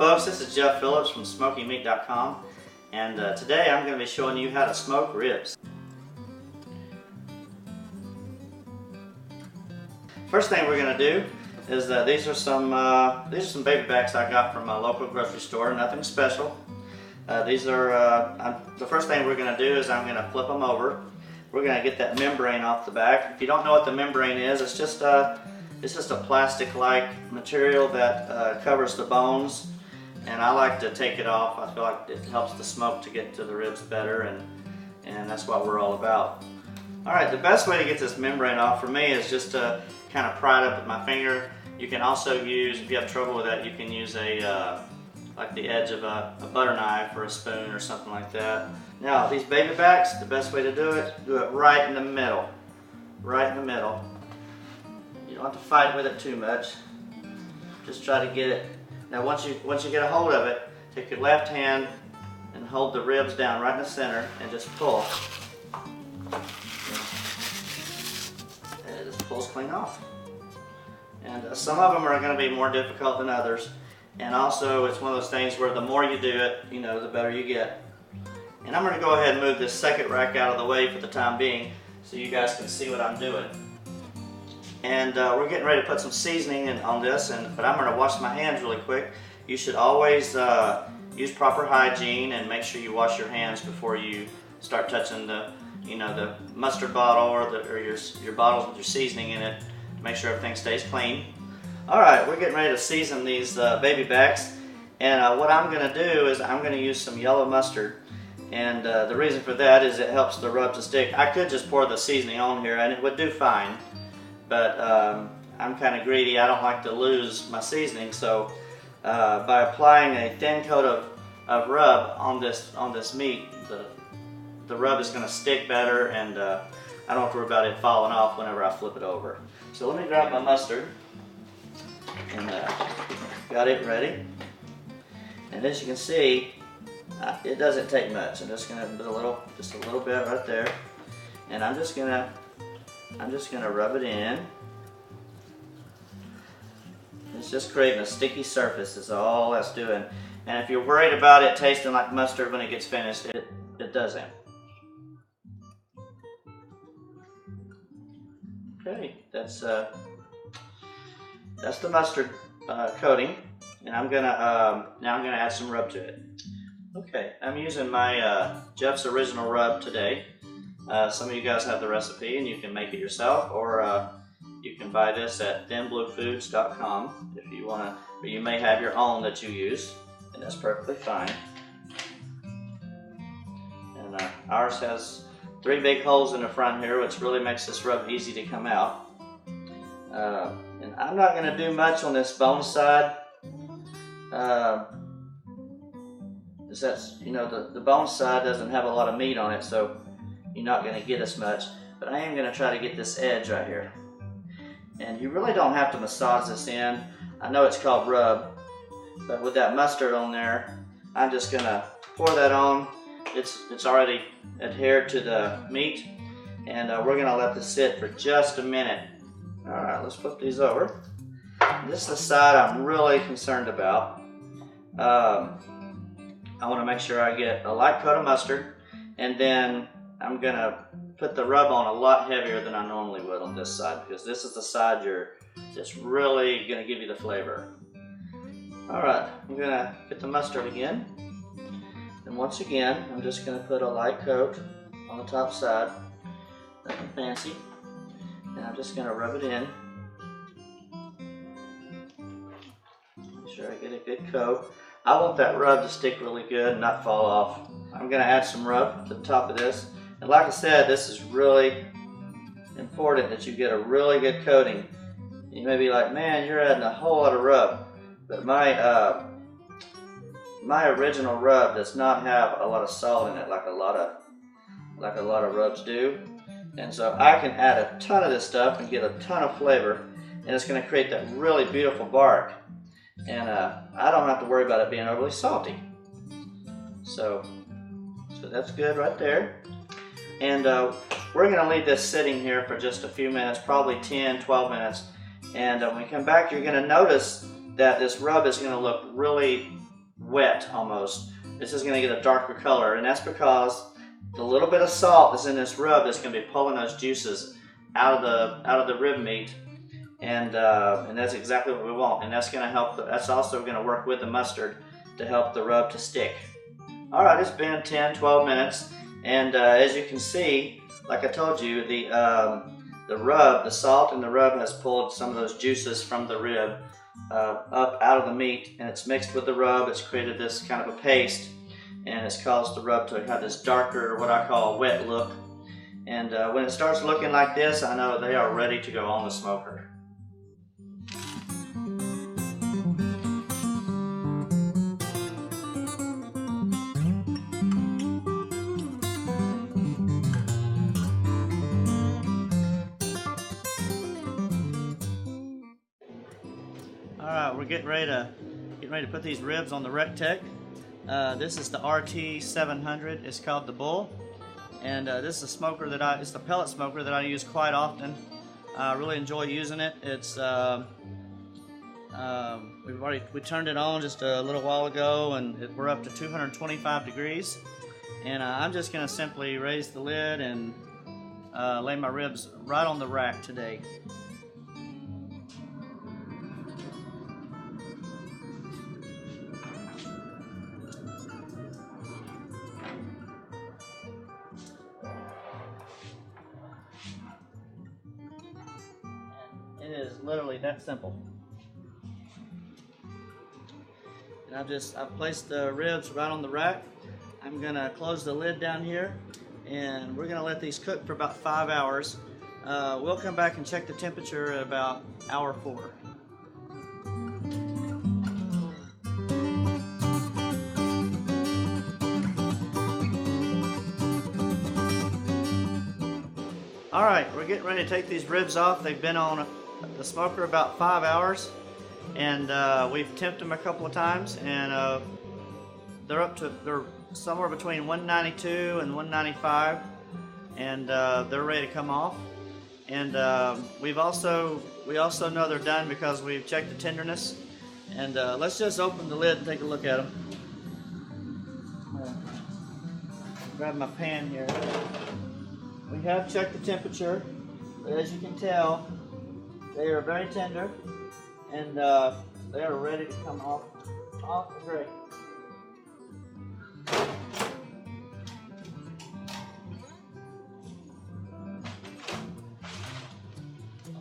folks, this is Jeff Phillips from SmokyMeat.com, and today I'm going to be showing you how to smoke ribs. First thing we're going to do is these are some baby backs I got from a local grocery store. Nothing special. The first thing we're going to do is I'm going to flip them over. We're going to get that membrane off the back. If you don't know what the membrane is, it's just a plastic-like material that covers the bones, and I like to take it off. I feel like it helps the smoke to get to the ribs better, and that's what we're all about. Alright, the best way to get this membrane off for me is just to kind of pry it up with my finger. You can also use, if you have trouble with that, you can use like the edge of a butter knife or a spoon or something like that. Now, these baby backs, the best way to do it right in the middle. Right in the middle. You don't have to fight with it too much. Just try to get it. Now once you get a hold of it, take your left hand and hold the ribs down right in the center and just pull. And it just pulls clean off. And some of them are going to be more difficult than others. And also it's one of those things where the more you do it, the better you get. And I'm going to go ahead and move this second rack out of the way for the time being so you guys can see what I'm doing. And we're getting ready to put some seasoning on this, but I'm going to wash my hands really quick. You should always use proper hygiene and make sure you wash your hands before you start touching the mustard bottle or your bottles with your seasoning in it to make sure everything stays clean. Alright, we're getting ready to season these baby backs, and what I'm going to do is I'm going to use some yellow mustard, and the reason for that is it helps the rub to stick. I could just pour the seasoning on here and it would do fine. But I'm kind of greedy. I don't like to lose my seasoning, so by applying a thin coat of rub on this meat, the rub is going to stick better, and I don't have to worry about it falling off whenever I flip it over. So let me grab my mustard, and got it ready. And as you can see, it doesn't take much. I'm just going to put just a little bit right there, and I'm just going to rub it in. It's just creating a sticky surface is all that's doing. And if you're worried about it tasting like mustard when it gets finished, it doesn't. Okay, that's the mustard coating, and now I'm gonna add some rub to it. Okay, I'm using my Jeff's Original Rub today. Some of you guys have the recipe and you can make it yourself, or you can buy this at thinbluefoods.com if you want to, or you may have your own that you use, and that's perfectly fine. And ours has 3 big holes in the front here, which really makes this rub easy to come out. And I'm not going to do much on this bone side. The bone side doesn't have a lot of meat on it, so you're not going to get as much, but I am going to try to get this edge right here. And you really don't have to massage this in. I know it's called rub, but with that mustard on there, I'm just going to pour that on. It's already adhered to the meat, and we're going to let this sit for just a minute. Alright, let's flip these over. This is the side I'm really concerned about. I want to make sure I get a light coat of mustard, and then I'm going to put the rub on a lot heavier than I normally would on this side, because this is the side that's really going to give you the flavor. Alright, I'm going to get the mustard again. And once again, I'm just going to put a light coat on the top side. Nothing fancy. And I'm just going to rub it in. Make sure I get a good coat. I want that rub to stick really good and not fall off. I'm going to add some rub to the top of this. And like I said, this is really important that you get a really good coating. You may be like, man, you're adding a whole lot of rub. But my original rub does not have a lot of salt in it like a lot of rubs do. And so I can add a ton of this stuff and get a ton of flavor, and it's going to create that really beautiful bark. And I don't have to worry about it being overly salty. So that's good right there. And we're going to leave this sitting here for just a few minutes, probably 10, 12 minutes. And when we come back, you're going to notice that this rub is going to look really wet almost. This is going to get a darker color, and that's because the little bit of salt that's in this rub is going to be pulling those juices out of the rib meat, and that's exactly what we want. And that's going to help. That's also going to work with the mustard to help the rub to stick. All right, it's been 10-12 minutes, and as you can see, like I told you, the rub, the salt in the rub has pulled some of those juices from the rib up out of the meat, and it's mixed with the rub. It's created this kind of a paste, and it's caused the rub to have this darker, what I call wet look. And when it starts looking like this, I know they are ready to go on the smoker. Alright, we're getting ready to put these ribs on the Rectech. This is the RT700. It's called the Bull, and this is a smoker it's the pellet smoker that I use quite often. I really enjoy using it. It's we turned it on just a little while ago, and we're up to 225 degrees. And I'm just going to simply raise the lid and lay my ribs right on the rack today. It is literally that simple. And I've placed the ribs right on the rack. I'm gonna close the lid down here, and we're gonna let these cook for about 5 hours. We'll come back and check the temperature at about hour 4. All right, we're getting ready to take these ribs off. They've been on the smoker about 5 hours, and we've temped them a couple of times, and they're somewhere between 192 and 195, and they're ready to come off. And we also know they're done because we've checked the tenderness. And let's just open the lid and take a look at them. Grab my pan here. We have checked the temperature, but as you can tell, they are very tender, and they are ready to come off the grill.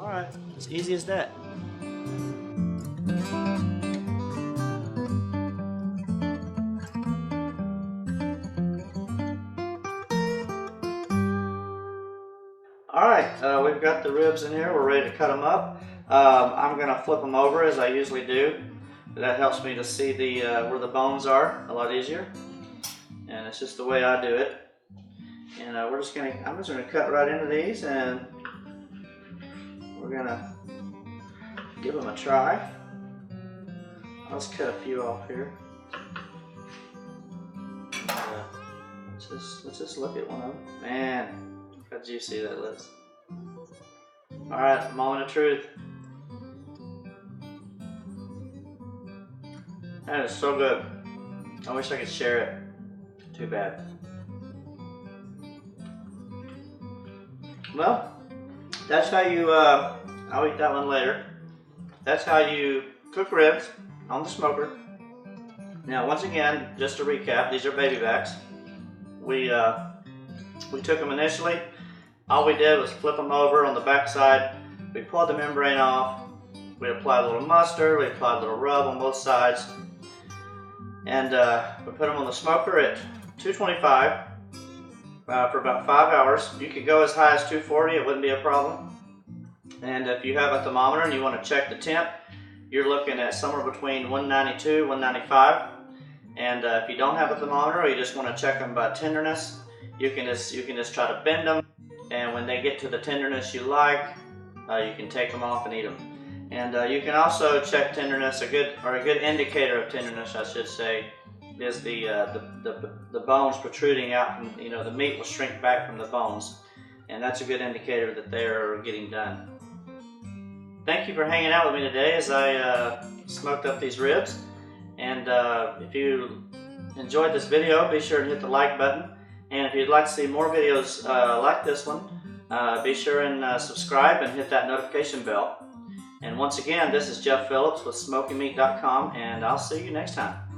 All right, it's easy as that. Alright, we've got the ribs in here. We're ready to cut them up. I'm going to flip them over as I usually do. That helps me to see where the bones are a lot easier. And it's just the way I do it. And I'm just going to cut right into these, and we're going to give them a try. Let's cut a few off here. Let's just look at one of them. Man. How juicy that looks. Alright, moment of truth. That is so good. I wish I could share it. Too bad. Well, that's how you, I'll eat that one later. That's how you cook ribs on the smoker. Now, once again, just to recap, these are baby backs. We took them initially. All we did was flip them over on the back side. We pulled the membrane off. We applied a little mustard. We applied a little rub on both sides. And we put them on the smoker at 225 for about 5 hours. You could go as high as 240. It wouldn't be a problem. And if you have a thermometer and you want to check the temp, you're looking at somewhere between 192 195. And if you don't have a thermometer, or you just want to check them by tenderness, you can just try to bend them. And when they get to the tenderness you like, you can take them off and eat them. And you can also check tenderness. A good indicator of tenderness, I should say, is the bones protruding out. From, the meat will shrink back from the bones, and that's a good indicator that they're getting done. Thank you for hanging out with me today as I smoked up these ribs. And if you enjoyed this video, be sure to hit the like button. And if you'd like to see more videos like this one, be sure and subscribe and hit that notification bell. And once again, this is Jeff Phillips with SmokyMeat.com, and I'll see you next time.